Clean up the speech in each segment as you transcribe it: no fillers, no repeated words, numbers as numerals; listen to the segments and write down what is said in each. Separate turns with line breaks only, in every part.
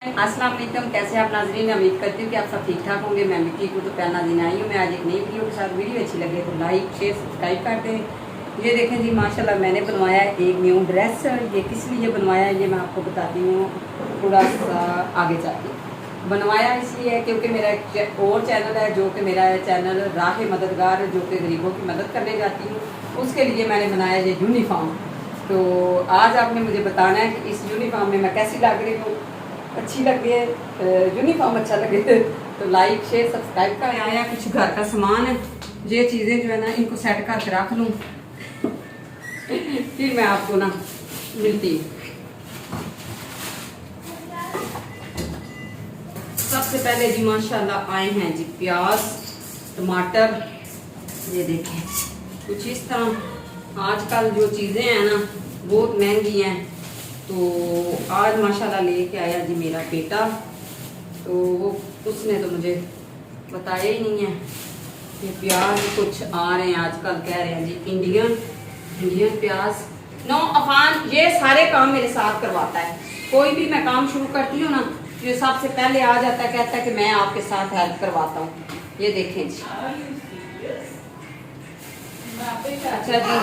अस्सलाम वालेकुम, कैसे आप नाज़रीन। मैं उम्मीद करती हूँ कि आप सब ठीक ठाक होंगे। मैं भी ठीक हूँ। तो पहला दिन आई हूँ मैं आज एक नई वीडियो के साथ। वीडियो अच्छी लगे तो लाइक शेयर सब्सक्राइब कर दें। ये देखें जी, माशाल्लाह मैंने बनवाया है एक न्यू ड्रेस। ये किस लिए बनवाया है ये मैं आपको बताती हूँ थोड़ा सा आगे जाके। बनवाया इसलिए है क्योंकि मेरा एक और चैनल है जो कि मेरा चैनल राह मददगार, जो कि गरीबों की मदद करने जाती हूँ, उसके लिए मैंने बनाया ये यूनिफॉर्म। तो आज आपने मुझे बताना है कि इस यूनिफॉर्म में मैं कैसी लग रही हूँ, अच्छी लगे, यूनिफॉर्म अच्छा लगे तो लाइक शेयर सब्सक्राइब कर आया। कुछ घर का सामान है, ये चीज़ें जो है ना इनको सेट करके रख लूँ फिर मैं आपको ना मिलती हूँ। सबसे पहले जी माशाल्लाह आए हैं जी प्याज टमाटर। ये देखें कुछ इस तरह। आजकल जो चीज़ें हैं ना बहुत महंगी हैं, तो आज माशाल्लाह लेके आया जी मेरा बेटा। तो वो उसने तो मुझे बताया ही नहीं है। ये प्याज कुछ आ रहे हैं आजकल, कह रहे हैं जी इंडियन प्याज। नो अफान ये सारे काम मेरे साथ करवाता है। कोई भी मैं काम शुरू करती हूँ ना, ये सबसे पहले आ जाता है, कहता है कि मैं आपके साथ हेल्प करवाता हूँ। ये देखें जी। अच्छा जी,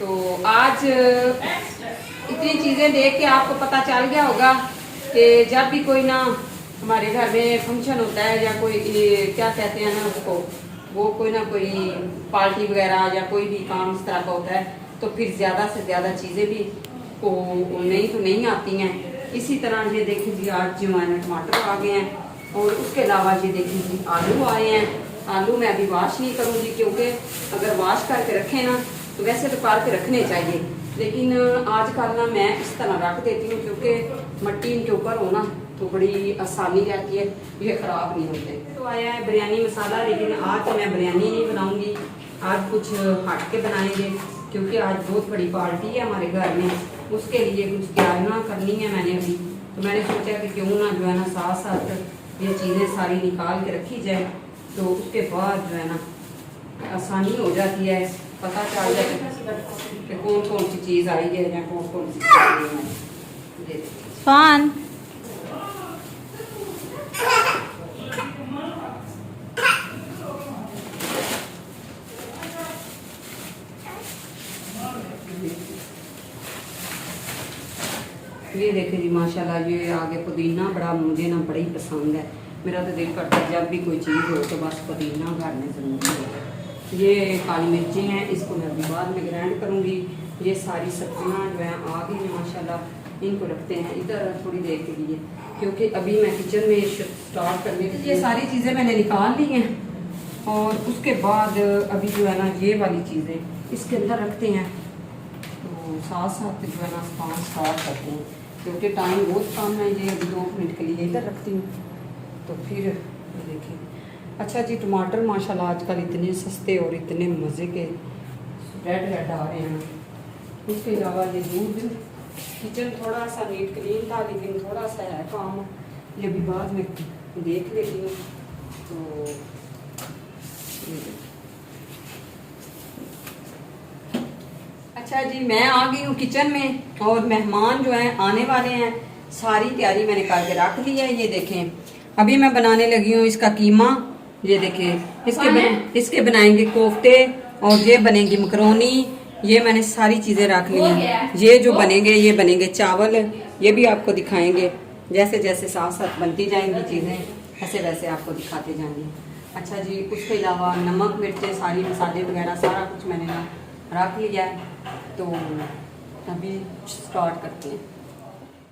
तो आज इतनी चीज़ें देख के आपको पता चल गया होगा कि जब भी कोई ना हमारे घर में फंक्शन होता है या कोई क्या कहते हैं ना उसको, वो कोई ना कोई पार्टी वगैरह या कोई भी काम इस तरह का होता है, तो फिर ज़्यादा से ज़्यादा चीज़ें भी को नहीं आती हैं। इसी तरह ये देखें जी, आज जो है टमाटर आ गए हैं और उसके अलावा ये देखें जी आलू आए हैं। आलू मैं अभी वॉश नहीं करूँगी क्योंकि अगर वॉश करके रखें ना तो वैसे तो करके रखने चाहिए, लेकिन आजकल ना मैं इस तरह रख देती हूँ क्योंकि मिट्टी इनके ऊपर हो ना तो बड़ी आसानी रहती है, ये ख़राब नहीं होते। तो आया है बिरयानी मसाला, लेकिन आज तो मैं बिरयानी नहीं बनाऊँगी, आज कुछ हट के बनाएंगे क्योंकि आज बहुत बड़ी पार्टी है हमारे घर में। उसके लिए कुछ तैयारियाँ करनी है मैंने अभी। तो मैंने सोचा कि क्यों ना जो है ना साथ साथ ये चीज़ें सारी निकाल के रखी जाए, तो उसके बाद जो है ना आसानी हो जाती है, पता चल जाता है कि कौन कौन सी चीज़ आई है या कौन कौन सी चीज़ है।
फान
ये देखे जी माशाल्लाह, ये आगे पुदीना बड़ा मुझे ना बड़ा ही पसंद है। मेरा तो दिल करता है जब भी कोई चीज़ हो तो बस पुदीना घर में ज़रूर हो। ये काली मिर्ची हैं, इसको मैं अभी बाद में ग्राइंड करूँगी। ये सारी सब्जियाँ जो हैं आ गई हैं माशाल्लाह, इनको रखते हैं इधर थोड़ी देर के लिए क्योंकि अभी मैं किचन में स्टार्ट करने के लिए सारी चीज़ें मैंने निकाल ली हैं। और उसके बाद अभी जो है ना ये वाली चीज़ें इसके अंदर रखते हैं, तो साथ साथ जो है ना काम स्टार्ट करते हैं क्योंकि टाइम बहुत कम है। ये अभी 2 मिनट के लिए इधर रखती हूँ, तो फिर ये देखिए। अच्छा जी, टमाटर माशाल्लाह आजकल इतने सस्ते और इतने मज़े के रेड आ रहे हैं। उसके अलावा ये दूध, किचन थोड़ा सा नीट क्लीन था लेकिन थोड़ा सा है काम, ये भी बाद में देख लेती हूँ। तो अच्छा जी, मैं आ गई हूँ किचन में और मेहमान जो हैं आने वाले हैं। सारी तैयारी मैंने करके रख ली है। ये देखें अभी मैं बनाने लगी हूँ इसका कीमा। ये देखें इसके बनाएंगे कोफ्ते और ये बनेंगी मकरोनी। ये मैंने सारी चीज़ें रख ली हैं। ये जो बनेंगे ये बनेंगे चावल, ये भी आपको दिखाएंगे। जैसे जैसे साथ साथ बनती जाएंगी चीज़ें वैसे वैसे आपको दिखाते जाएंगे। अच्छा जी, उसके अलावा नमक मिर्चें सारी मसाले वगैरह सारा कुछ मैंने ना रख लिया है, तो अभी स्टार्ट करते हैं।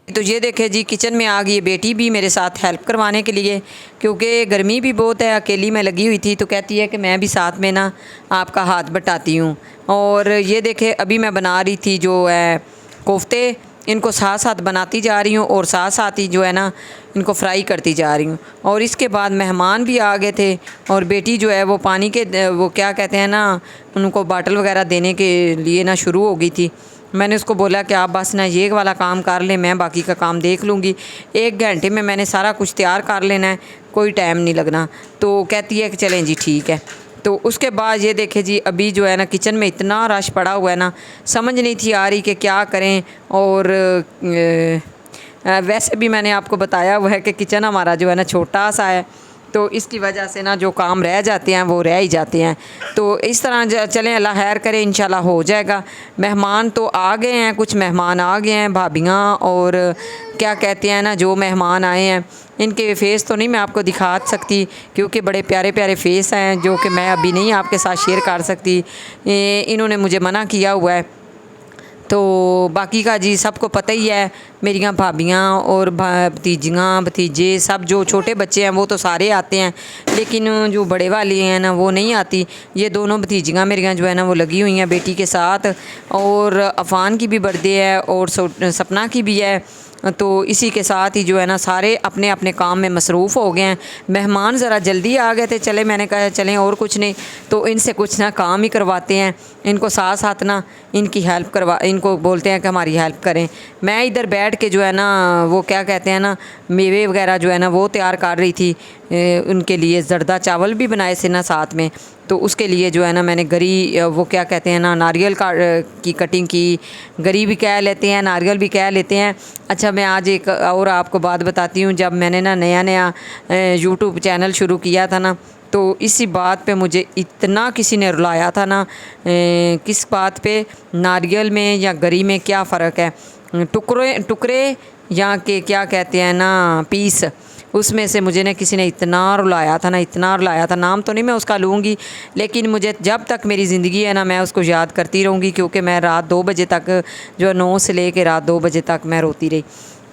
तो ये देखे जी, किचन में आ गई बेटी भी मेरे साथ हेल्प करवाने के लिए क्योंकि गर्मी भी बहुत है। अकेली मैं लगी हुई थी तो कहती है कि मैं भी साथ में ना आपका हाथ बटाती हूँ। और ये देखे अभी मैं बना रही थी जो है कोफ्ते, इनको साथ साथ बनाती जा रही हूँ और साथ साथ ही जो है ना इनको फ्राई करती जा रही हूँ। और इसके बाद मेहमान भी आ गए थे और बेटी जो है वो पानी के वो क्या कहते हैं ना, उनको बाटल वगैरह देने के लिए ना शुरू हो गई थी। मैंने उसको बोला कि आप बस ना ये वाला काम कर लें, मैं बाकी का काम देख लूँगी। 1 घंटे में मैंने सारा कुछ तैयार कर लेना है, कोई टाइम नहीं लगना। तो कहती है कि चलें जी ठीक है। तो उसके बाद ये देखे जी, अभी जो है ना किचन में इतना रश पड़ा हुआ है ना, समझ नहीं थी आ रही कि क्या करें। और वैसे भी मैंने आपको बताया हुआ है कि किचन हमारा जो है ना छोटा सा है, तो इसकी वजह से ना जो काम रह जाते हैं वो रह ही जाते हैं। तो इस तरह चलें, अल्लाह खैर करे, इंशाल्लाह हो जाएगा। मेहमान तो आ गए हैं, कुछ मेहमान आ गए हैं, भाभियाँ और क्या कहते हैं ना जो मेहमान आए हैं, इनके फ़ेस तो नहीं मैं आपको दिखा सकती क्योंकि बड़े प्यारे प्यारे फ़ेस हैं जो कि मैं अभी नहीं आपके साथ शेयर कर सकती। इन्होंने मुझे मना किया हुआ है। तो बाकी का जी सबको पता ही है, मेरियां भाभियाँ और भतीजियाँ भतीजे सब जो छोटे बच्चे हैं वो तो सारे आते हैं, लेकिन जो बड़े वाली हैं ना वो नहीं आती। ये दोनों भतीजियाँ मेरियां जो है ना वो लगी हुई हैं बेटी के साथ, और अफ़ान की भी बर्थडे है और सपना की भी है। तो इसी के साथ ही जो है ना सारे अपने अपने काम में मसरूफ़ हो गए हैं। मेहमान ज़रा जल्दी आ गए थे, चले मैंने कहा चलें और कुछ नहीं तो इनसे कुछ ना काम ही करवाते हैं, इनको साथ साथ ना इनकी हेल्प करवा, इनको बोलते हैं कि हमारी हेल्प करें। मैं इधर बैठ के जो है ना वो क्या कहते हैं ना मेवे वगैरह जो है ना वो तैयार कर रही थी, उनके लिए ज़र्दा चावल भी बनाए थे ना साथ में, तो उसके लिए जो है ना मैंने गरी वो क्या कहते हैं ना नारियल की कटिंग की, गरी भी कह लेते हैं नारियल भी कह लेते हैं। अच्छा, मैं आज एक और आपको बात बताती हूँ। जब मैंने ना नया नया यूट्यूब चैनल शुरू किया था ना, तो इसी बात पे मुझे इतना किसी ने रुलाया था ना, किस बात पे, नारियल में या गरी में क्या फ़र्क है, टुकड़े टुकड़े या के क्या कहते हैं ना पीस, उसमें से मुझे ना किसी ने इतना रुलाया था ना, इतना रुलाया था। नाम तो नहीं मैं उसका लूँगी, लेकिन मुझे जब तक मेरी ज़िंदगी है ना मैं उसको याद करती रहूँगी, क्योंकि मैं रात 2 बजे तक जो 9 से ले कर रात 2 बजे तक मैं रोती रही।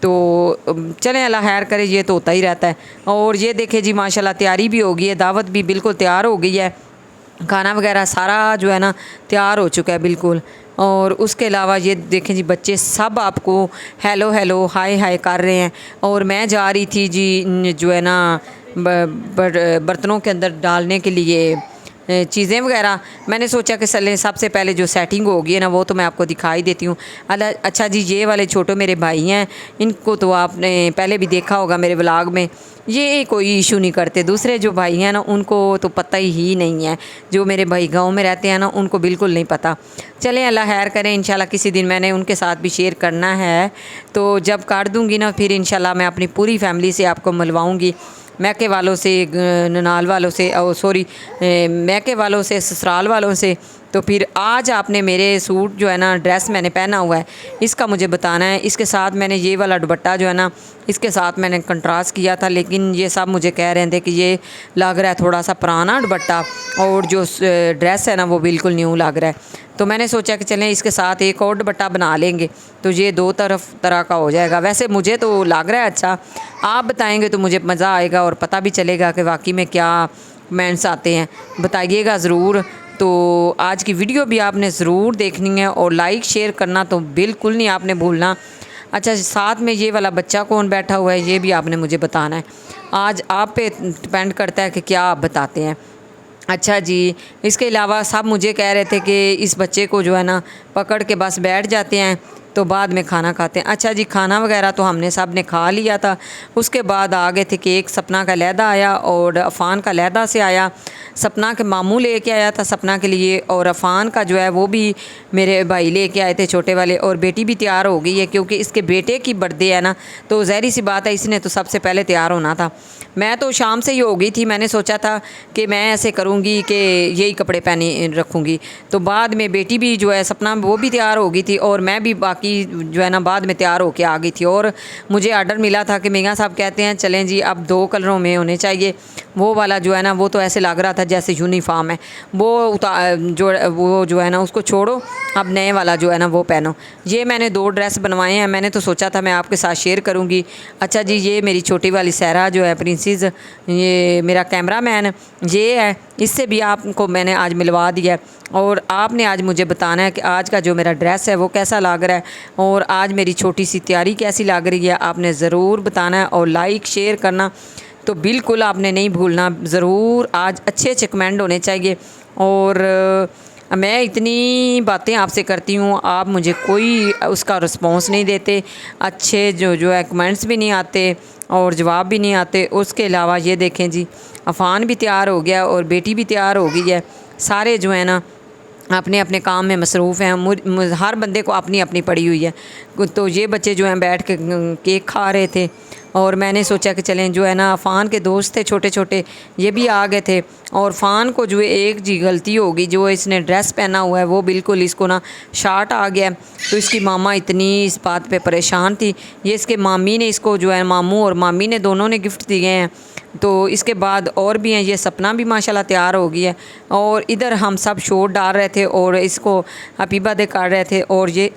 तो चलें अल्लाह खैर करे, ये तो होता ही रहता है। और ये देखें जी माशाल्लाह तैयारी भी हो गई है, दावत भी बिल्कुल तैयार हो गई है, खाना वगैरह सारा जो है ना तैयार हो चुका है बिल्कुल। और उसके अलावा ये देखें जी बच्चे सब आपको हेलो हेलो हाय हाय कर रहे हैं। और मैं जा रही थी जी जो है ना बर्तनों के अंदर डालने के लिए चीज़ें वगैरह। मैंने सोचा कि चलें सबसे पहले जो सेटिंग होगी है ना वो तो मैं आपको दिखाई देती हूँ। अच्छा जी, ये वाले छोटे मेरे भाई हैं, इनको तो आपने पहले भी देखा होगा मेरे व्लॉग में, ये कोई इशू नहीं करते। दूसरे जो भाई हैं ना उनको तो पता ही नहीं है, जो मेरे भाई गांव में रहते हैं ना उनको बिल्कुल नहीं पता। चलें अल्लाह खैर करें, इंशाल्लाह किसी दिन मैंने उनके साथ भी शेयर करना है, तो जब काट दूँगी ना फिर इंशाल्लाह मैं अपनी पूरी फैमिली से आपको मिलवाऊँगी, मैके वालों से, ननाल वालों से, और सॉरी मैके वालों से, ससुराल वालों से। तो फिर आज आपने मेरे सूट जो है ना ड्रेस मैंने पहना हुआ है इसका मुझे बताना है। इसके साथ मैंने ये वाला दुपट्टा जो है ना इसके साथ मैंने कंट्रास्ट किया था, लेकिन ये सब मुझे कह रहे थे कि ये लग रहा है थोड़ा सा पुराना दुपट्टा, और जो ड्रेस है ना वो बिल्कुल न्यू लग रहा है। तो मैंने सोचा कि चलें इसके साथ एक और दुपट्टा बना लेंगे, तो ये 2 तरह का हो जाएगा। वैसे मुझे तो लग रहा है अच्छा, आप बताएंगे तो मुझे मज़ा आएगा और पता भी चलेगा कि वाकई में क्या कमेंट्स आते हैं, बताइएगा ज़रूर। तो आज की वीडियो भी आपने ज़रूर देखनी है और लाइक शेयर करना तो बिल्कुल नहीं आपने भूलना। अच्छा, साथ में ये वाला बच्चा कौन बैठा हुआ है ये भी आपने मुझे बताना है। आज आप पे डिपेंड करता है कि क्या आप बताते हैं। अच्छा जी, इसके अलावा सब मुझे कह रहे थे कि इस बच्चे को जो है ना पकड़ के बस बैठ जाते हैं तो बाद में खाना खाते हैं। अच्छा जी, खाना वगैरह तो हमने सब ने खा लिया था। उसके बाद आ गए थे केक, सपना का लहदा आया और अफ़ान का लहदा से आया। सपना के मामू लेके आया था सपना के लिए, और अफ़ान का जो है वो भी मेरे भाई लेके आए थे छोटे वाले। और बेटी भी तैयार हो गई है क्योंकि इसके बेटे की बर्थडे है ना, तो ज़ाहिर सी बात है इसने तो सबसे पहले तैयार होना था। मैं तो शाम से ही हो गई थी, मैंने सोचा था कि मैं ऐसे करूँगी कि यही कपड़े पहने रखूँगी। तो बाद में बेटी भी जो है सपना वो भी तैयार हो गई थी और मैं भी बाकी जो है ना बाद में तैयार होके आ गई थी। और मुझे आर्डर मिला था कि मियाँ साहब कहते हैं चलें जी अब 2 कलरों में होने चाहिए। वो वाला जो है ना वो तो ऐसे लग रहा था जैसे यूनिफॉर्म है, वो जो है ना उसको छोड़ो, अब नए वाला जो है ना वो पहनो। ये मैंने 2 ड्रेस बनवाए हैं, मैंने तो सोचा था मैं आपके साथ शेयर करूँगी। अच्छा जी, ये मेरी छोटी वाली सहरा जो है प्रिंसेस, ये मेरा कैमरामैन ये है, इससे भी आपको मैंने आज मिलवा दिया है। और आपने आज मुझे बताना है कि आज का जो मेरा ड्रेस है वो कैसा लग रहा है और आज मेरी छोटी सी तैयारी कैसी लग रही है, आपने ज़रूर बताना है। और लाइक शेयर करना तो बिल्कुल आपने नहीं भूलना ज़रूर। आज अच्छे अच्छे कमेंट होने चाहिए। और मैं इतनी बातें आपसे करती हूँ, आप मुझे कोई उसका रिस्पॉन्स नहीं देते, अच्छे जो है कमेंट्स भी नहीं आते और जवाब भी नहीं आते। उसके अलावा ये देखें जी, अफ़ान भी तैयार हो गया और बेटी भी तैयार हो गई है। सारे जो है ना अपने अपने काम में मसरूफ़ हैं। हर बंदे को अपनी अपनी पड़ी हुई है। तो ये बच्चे जो हैं बैठ के केक खा रहे थे और मैंने सोचा कि चलें, जो है ना फ़ान के दोस्त थे छोटे छोटे, ये भी आ गए थे। और फ़ान को जो है एक जी गलती होगी, जो इसने ड्रेस पहना हुआ है वो बिल्कुल इसको ना शार्ट आ गया। तो इसकी मामा इतनी इस बात पे परेशान थी। ये इसके मामी ने इसको जो है, मामू और मामी ने दोनों ने गिफ्ट दिए हैं। तो इसके बाद और भी हैं, ये सपना भी माशाल्लाह तैयार हो गई है। और इधर हम सब शोर डाल रहे थे और इसको हैप्पी बर्थडे कर रहे थे। और ये